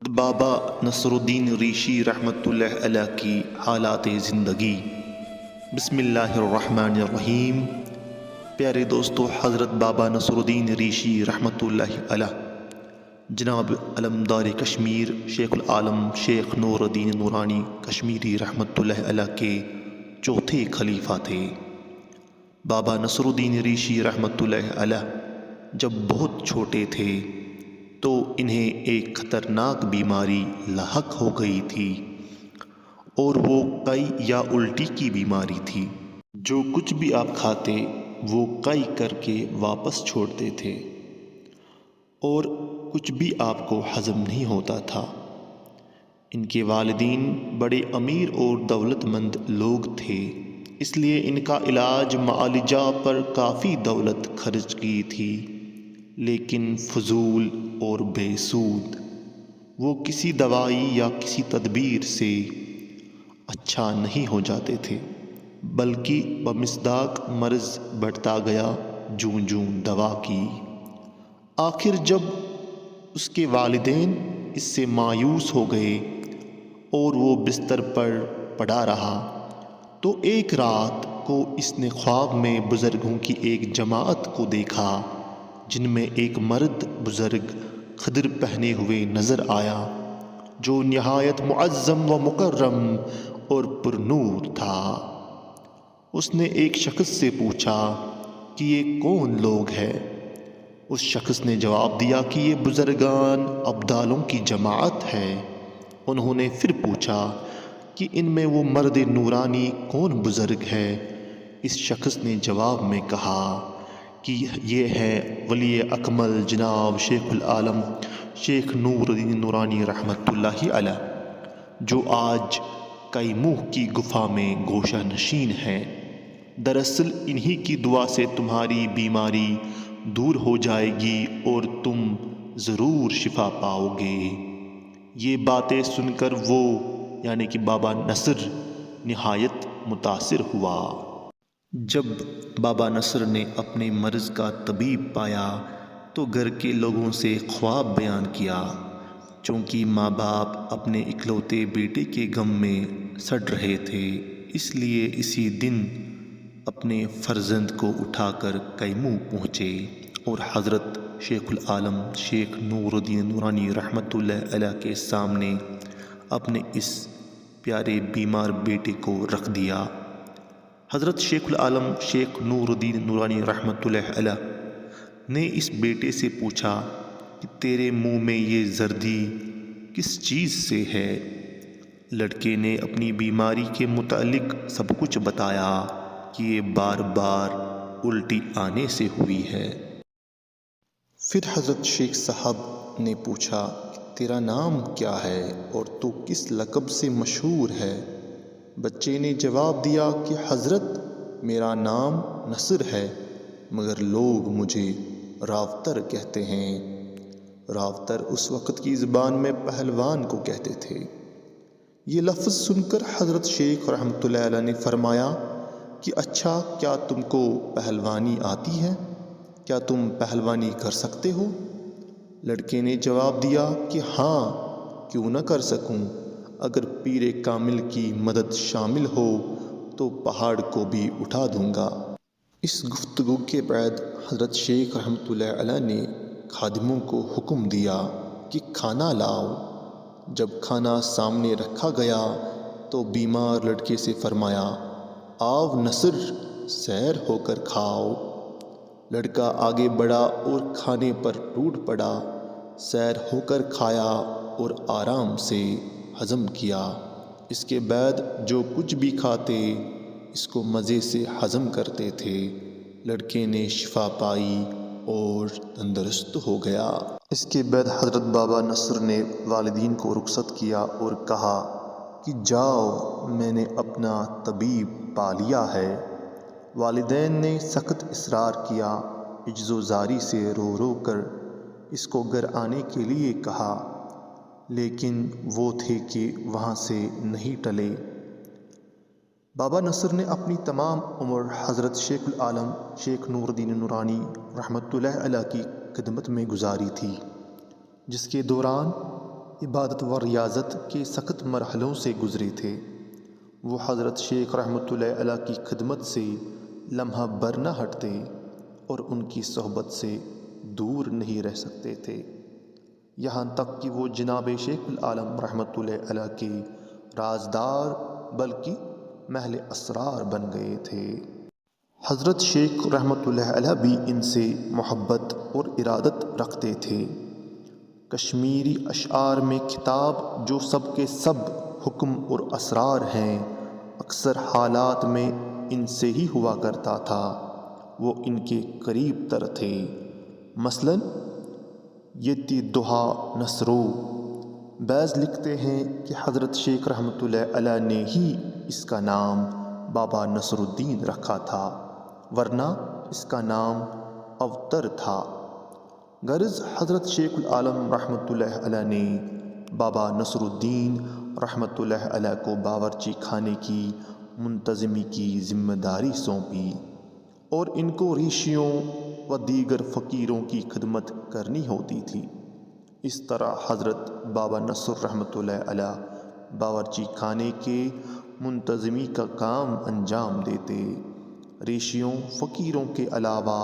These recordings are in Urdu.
بابا نصرالدین ریشی رحمۃ اللہ علیہ کی حالات زندگی۔ بسم اللہ الرحمن الرحیم۔ پیارے دوستو، حضرت بابا نصرالدین ریشی رحمۃ اللہ علیہ جناب علمدار کشمیر شیخ العالم شیخ نور الدین نورانی کشمیری رحمۃ اللہ علیہ کے چوتھے خلیفہ تھے۔ بابا نصرالدین ریشی رحمۃ اللہ علیہ جب بہت چھوٹے تھے تو انہیں ایک خطرناک بیماری لاحق ہو گئی تھی، اور وہ قے یا الٹی کی بیماری تھی۔ جو کچھ بھی آپ کھاتے وہ قے کر کے واپس چھوڑتے تھے، اور کچھ بھی آپ کو ہضم نہیں ہوتا تھا۔ ان کے والدین بڑے امیر اور دولت مند لوگ تھے، اس لیے ان کا علاج معالجہ پر کافی دولت خرچ کی تھی، لیکن فضول اور بے سود۔ وہ کسی دوائی یا کسی تدبیر سے اچھا نہیں ہو جاتے تھے، بلکہ بمصداق مرض بڑھتا گیا جوں جوں دوا کی۔ آخر جب اس کے والدین اس سے مایوس ہو گئے اور وہ بستر پر پڑا رہا، تو ایک رات کو اس نے خواب میں بزرگوں کی ایک جماعت کو دیکھا، جن میں ایک مرد بزرگ خضر پہنے ہوئے نظر آیا، جو نہایت معظم و مکرم اور پر نور تھا۔ اس نے ایک شخص سے پوچھا کہ یہ کون لوگ ہیں؟ اس شخص نے جواب دیا کہ یہ بزرگان ابدالوں کی جماعت ہے۔ انہوں نے پھر پوچھا کہ ان میں وہ مرد نورانی کون بزرگ ہے؟ اس شخص نے جواب میں کہا کہ یہ ہے ولی اکمل جناب شیخ العالم شیخ نور الدین نورانی رحمۃ اللہ علیہ، جو آج کیموہ کی گفا میں گوشہ نشین ہیں۔ دراصل انہی کی دعا سے تمہاری بیماری دور ہو جائے گی اور تم ضرور شفا پاؤ گے۔ یہ باتیں سن کر وہ یعنی کہ بابا نصر نہایت متاثر ہوا۔ جب بابا نصر نے اپنے مرض کا طبیب پایا تو گھر کے لوگوں سے خواب بیان کیا۔ چونکہ ماں باپ اپنے اکلوتے بیٹے کے غم میں سڑ رہے تھے، اس لیے اسی دن اپنے فرزند کو اٹھا کر کیموہ پہنچے اور حضرت شیخ العالم شیخ نور الدین نورانی رحمۃ اللہ علیہ کے سامنے اپنے اس پیارے بیمار بیٹے کو رکھ دیا۔ حضرت شیخ العالم شیخ نور الدین نورانی رحمۃ اللہ علیہ نے اس بیٹے سے پوچھا کہ تیرے منہ میں یہ زردی کس چیز سے ہے؟ لڑکے نے اپنی بیماری کے متعلق سب کچھ بتایا کہ یہ بار بار الٹی آنے سے ہوئی ہے۔ پھر حضرت شیخ صاحب نے پوچھا کہ تیرا نام کیا ہے اور تو کس لقب سے مشہور ہے؟ بچے نے جواب دیا کہ حضرت میرا نام نصر ہے، مگر لوگ مجھے راوتر کہتے ہیں۔ راوتر اس وقت کی زبان میں پہلوان کو کہتے تھے۔ یہ لفظ سن کر حضرت شیخ رحمۃ اللہ علیہ نے فرمایا کہ اچھا، کیا تم کو پہلوانی آتی ہے؟ کیا تم پہلوانی کر سکتے ہو؟ لڑکے نے جواب دیا کہ ہاں، کیوں نہ کر سکوں، اگر پیر کامل کی مدد شامل ہو تو پہاڑ کو بھی اٹھا دوں گا۔ اس گفتگو کے بعد حضرت شیخ رحمۃ اللہ علیہ نے خادموں کو حکم دیا کہ کھانا لاؤ۔ جب کھانا سامنے رکھا گیا تو بیمار لڑکے سے فرمایا، آؤ نصر، سیر ہو کر کھاؤ۔ لڑکا آگے بڑھا اور کھانے پر ٹوٹ پڑا، سیر ہو کر کھایا اور آرام سے ہضم کیا۔ اس کے بعد جو کچھ بھی کھاتے اس کو مزے سے ہضم کرتے تھے۔ لڑکے نے شفا پائی اور تندرست ہو گیا۔ اس کے بعد حضرت بابا نصر نے والدین کو رخصت کیا اور کہا کہ جاؤ، میں نے اپنا طبیب پا لیا ہے۔ والدین نے سخت اصرار کیا، عجز و زاری سے رو رو کر اس کو گھر آنے کے لیے کہا، لیکن وہ تھے کہ وہاں سے نہیں ٹلے۔ بابا نصر نے اپنی تمام عمر حضرت شیخ العالم شیخ نور الدین نورانی رحمۃ اللہ علیہ کی خدمت میں گزاری تھی، جس کے دوران عبادت و ریاضت کے سخت مرحلوں سے گزرے تھے۔ وہ حضرت شیخ رحمۃ اللہ علیہ کی خدمت سے لمحہ بر نہ ہٹتے اور ان کی صحبت سے دور نہیں رہ سکتے تھے، یہاں تک کہ وہ جناب شیخ العالم رحمۃ اللہ علیہ کے رازدار بلکہ محل اسرار بن گئے تھے۔ حضرت شیخ رحمۃ اللہ علیہ بھی ان سے محبت اور ارادت رکھتے تھے۔ کشمیری اشعار میں خطاب جو سب کے سب حکم اور اسرار ہیں اکثر حالات میں ان سے ہی ہوا کرتا تھا، وہ ان کے قریب تر تھے۔ مثلاً یتی دہا نصرو بعض لکھتے ہیں کہ حضرت شیخ رحمۃ اللہ علیہ نے ہی اس کا نام بابا نصر الدین رکھا تھا، ورنہ اس کا نام اوتر تھا۔ غرض حضرت شیخ العالم رحمۃ اللہ علیہ نے بابا نصر الدین رحمۃ اللہ علیہ کو باورچی خانے کی منتظمی کی ذمہ داری سونپی اور ان کو ریشیوں و دیگر فقیروں کی خدمت کرنی ہوتی تھی۔ اس طرح حضرت بابا نصر رحمۃ اللہ علیہ باورچی خانے کے منتظمی کا کام انجام دیتے، ریشیوں فقیروں کے علاوہ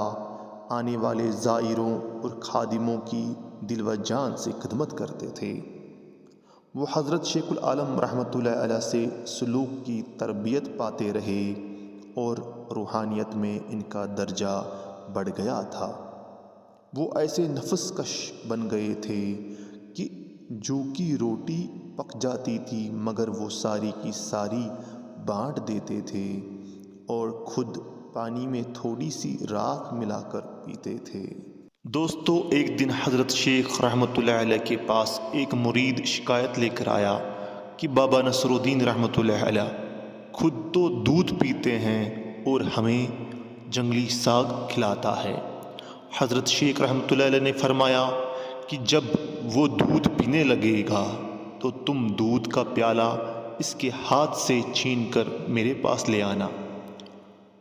آنے والے زائروں اور خادموں کی دل و جان سے خدمت کرتے تھے۔ وہ حضرت شیخ العالم رحمۃ اللہ علیہ سے سلوک کی تربیت پاتے رہے اور روحانیت میں ان کا درجہ بڑھ گیا تھا۔ وہ ایسے نفس کش بن گئے تھے کہ جو کی روٹی پک جاتی تھی مگر وہ ساری کی ساری بانٹ دیتے تھے اور خود پانی میں تھوڑی سی راکھ ملا کر پیتے تھے۔ دوستو، ایک دن حضرت شیخ رحمۃ اللہ علیہ کے پاس ایک مرید شکایت لے کر آیا کہ بابا نصر الدین رحمۃ اللہ علیہ خود تو دودھ پیتے ہیں اور ہمیں جنگلی ساگ کھلاتا ہے۔ حضرت شیخ رحمۃ اللہ علیہ نے فرمایا کہ جب وہ دودھ پینے لگے گا تو تم دودھ کا پیالہ اس کے ہاتھ سے چھین کر میرے پاس لے آنا۔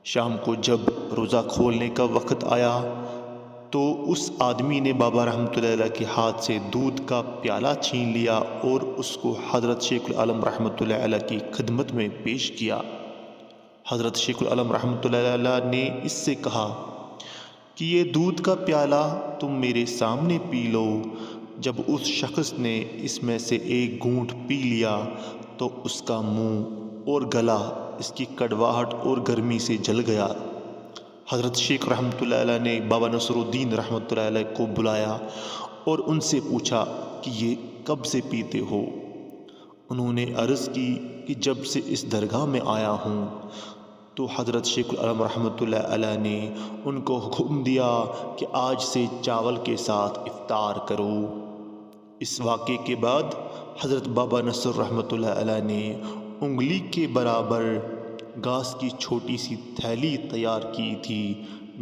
شام کو جب روزہ کھولنے کا وقت آیا تو اس آدمی نے بابا رحمۃ اللہ علیہ کے ہاتھ سے دودھ کا پیالہ چھین لیا اور اس کو حضرت شیخ العالم رحمۃ اللہ علیہ کی خدمت میں پیش کیا۔ حضرت شیخ العالم رحمۃ اللہ علیہ نے اس سے کہا کہ یہ دودھ کا پیالہ تم میرے سامنے پی لو۔ جب اس شخص نے اس میں سے ایک گھونٹ پی لیا تو اس کا منہ اور گلا اس کی کڑواہٹ اور گرمی سے جل گیا۔ حضرت شیخ رحمۃ اللہ علیہ نے بابا نصر الدین رحمۃ اللہ علیہ کو بلایا اور ان سے پوچھا کہ یہ کب سے پیتے ہو؟ انہوں نے عرض کی کہ جب سے اس درگاہ میں آیا ہوں۔ تو حضرت شیخ العالم رحمۃ اللہ علیہ نے ان کو حکم دیا کہ آج سے چاول کے ساتھ افطار کرو۔ اس واقعے کے بعد حضرت بابا نصر رحمۃ اللہ علیہ نے انگلی کے برابر گھاس کی چھوٹی سی تھیلی تیار کی تھی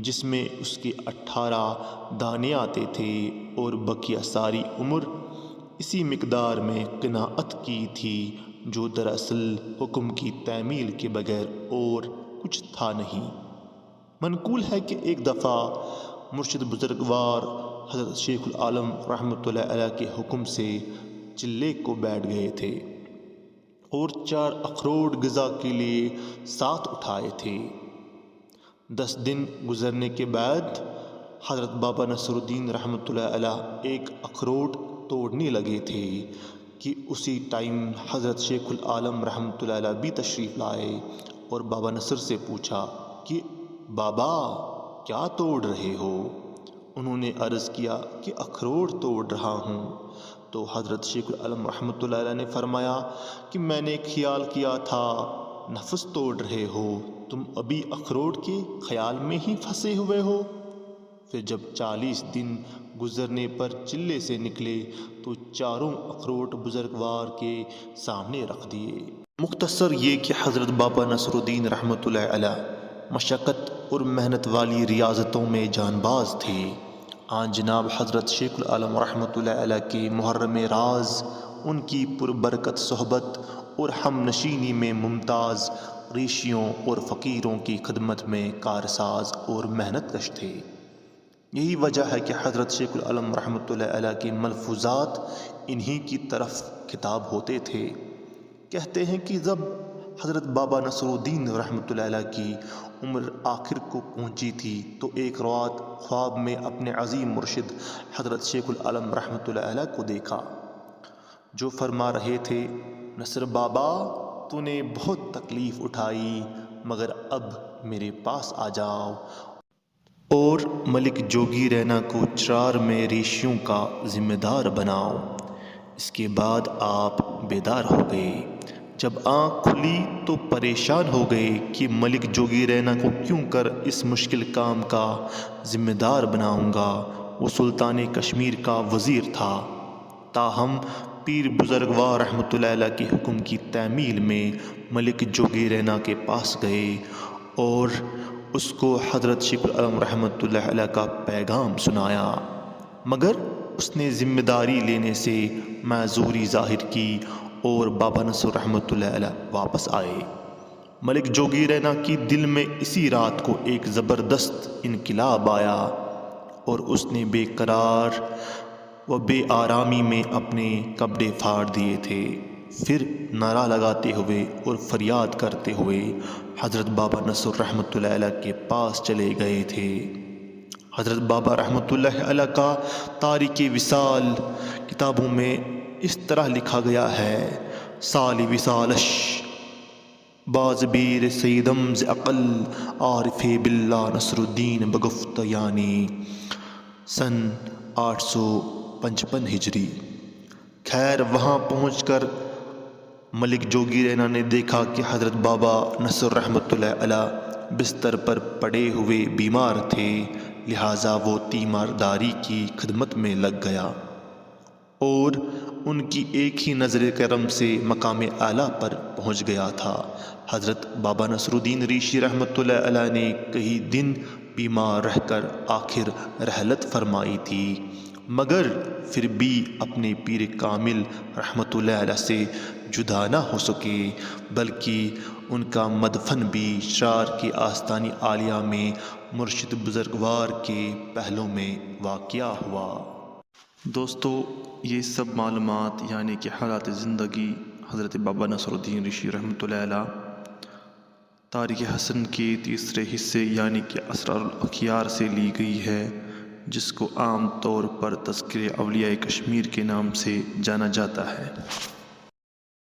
جس میں اس کے 18 دانے آتے تھے اور بقیہ ساری عمر اسی مقدار میں قناعت کی تھی جو دراصل حکم کی تعمیل کے بغیر اور کچھ تھا نہیں۔ منقول ہے کہ ایک دفعہ مرشد بزرگوار حضرت شیخ العالم رحمۃ اللہ علیہ کے حکم سے چلے کو بیٹھ گئے تھے اور 4 اخروٹ غذا کے لیے ساتھ اٹھائے تھے۔ 10 دن گزرنے کے بعد حضرت بابا نصر الدین رحمۃ اللہ علیہ ایک اخروٹ توڑنے لگے تھے کہ اسی ٹائم حضرت شیخ العالم رحمۃ اللہ علیہ بھی تشریف لائے اور بابا نصر سے پوچھا کہ بابا کیا توڑ رہے ہو؟ انہوں نے عرض کیا کہ اخروٹ توڑ رہا ہوں۔ تو حضرت شیخ العالم رحمۃ اللہ علیہ نے فرمایا کہ میں نے خیال کیا تھا نفس توڑ رہے ہو، تم ابھی اخروٹ کے خیال میں ہی پھنسے ہوئے ہو۔ پھر جب 40 دن گزرنے پر چلے سے نکلے تو 4 اخروٹ بزرگوار کے سامنے رکھ دیے۔ مختصر یہ کہ حضرت بابا نصر الدین رحمۃ اللہ علیہ مشقت اور محنت والی ریاضتوں میں جان باز تھے۔ آن جناب حضرت شیخ العالم رحمۃ اللہ علیہ کے محرم راز ان کی پربرکت صحبت اور ہم نشینی میں ممتاز ریشیوں اور فقیروں کی خدمت میں کارساز اور محنت کش تھے۔ یہی وجہ ہے کہ حضرت شیخ العالم رحمۃ اللہ علیہ کے ملفوظات انہی کی طرف خطاب ہوتے تھے۔ کہتے ہیں کہ جب حضرت بابا نصر الدین رحمۃ اللہ علیہ کی عمر آخر کو پہنچی تھی تو ایک رات خواب میں اپنے عظیم مرشد حضرت شیخ العالم رحمۃ اللہ علیہ کو دیکھا، جو فرما رہے تھے، نصر بابا تو نے بہت تکلیف اٹھائی، مگر اب میرے پاس آ جاؤ اور ملک جوگی رینا کو چرار میں ریشیوں کا ذمہ دار بناؤ۔ اس کے بعد آپ بیدار ہو گئے۔ جب آنکھ کھلی تو پریشان ہو گئے کہ ملک جوگی رینا کو کیوں کر اس مشکل کام کا ذمہ دار بناؤں گا، وہ سلطان کشمیر کا وزیر تھا۔ تاہم پیر بزرگوار رحمۃ اللہ علیہ کے حکم کی تعمیل میں ملک جوگی رینا کے پاس گئے اور اس کو حضرت شیخ العالم رحمۃ اللہ علیہ کا پیغام سنایا، مگر اس نے ذمہ داری لینے سے معذوری ظاہر کی اور بابا نصر رحمۃ اللہ علیہ واپس آئے۔ ملک جوگی رینا کی دل میں اسی رات کو ایک زبردست انقلاب آیا اور اس نے بے قرار و بے آرامی میں اپنے کپڑے پھاڑ دیے تھے۔ پھر نعرہ لگاتے ہوئے اور فریاد کرتے ہوئے حضرت بابا نصر رحمۃ اللہ علیہ کے پاس چلے گئے تھے۔ حضرت بابا رحمۃ اللہ علیہ کا تاریخ وصال کتابوں میں اس طرح لکھا گیا ہے، سال وصالش باز بیر سیدم ز عقل عارف باللہ نصر الدین بگفت یعنی سن 855 ہجری۔ خیر وہاں پہنچ کر ملک جوگی رینا نے دیکھا کہ حضرت بابا نصر رحمۃ اللہ علیہ بستر پر پڑے ہوئے بیمار تھے، لہٰذا وہ تیمارداری کی خدمت میں لگ گیا اور ان کی ایک ہی نظر کرم سے مقام اعلیٰ پر پہنچ گیا تھا۔ حضرت بابا نصر الدین ریشی رحمۃ اللہ علیہ نے کئی دن بیمار رہ کر آخر رحلت فرمائی تھی، مگر پھر بھی اپنے پیر کامل رحمۃ اللہ علیہ سے جدا نہ ہو سکے، بلکہ ان کا مدفن بھی چرار کی آستانی عالیہ میں مرشد بزرگوار کے پہلو میں واقع ہوا۔ دوستو، یہ سب معلومات یعنی کہ حالات زندگی حضرت بابا نصر الدین ریشی رحمۃ اللہ علیہ تاریخ حسن کے تیسرے حصے یعنی کہ اسرار الاخیار سے لی گئی ہے، جس کو عام طور پر تذکرہ اولیاء کشمیر کے نام سے جانا جاتا ہے۔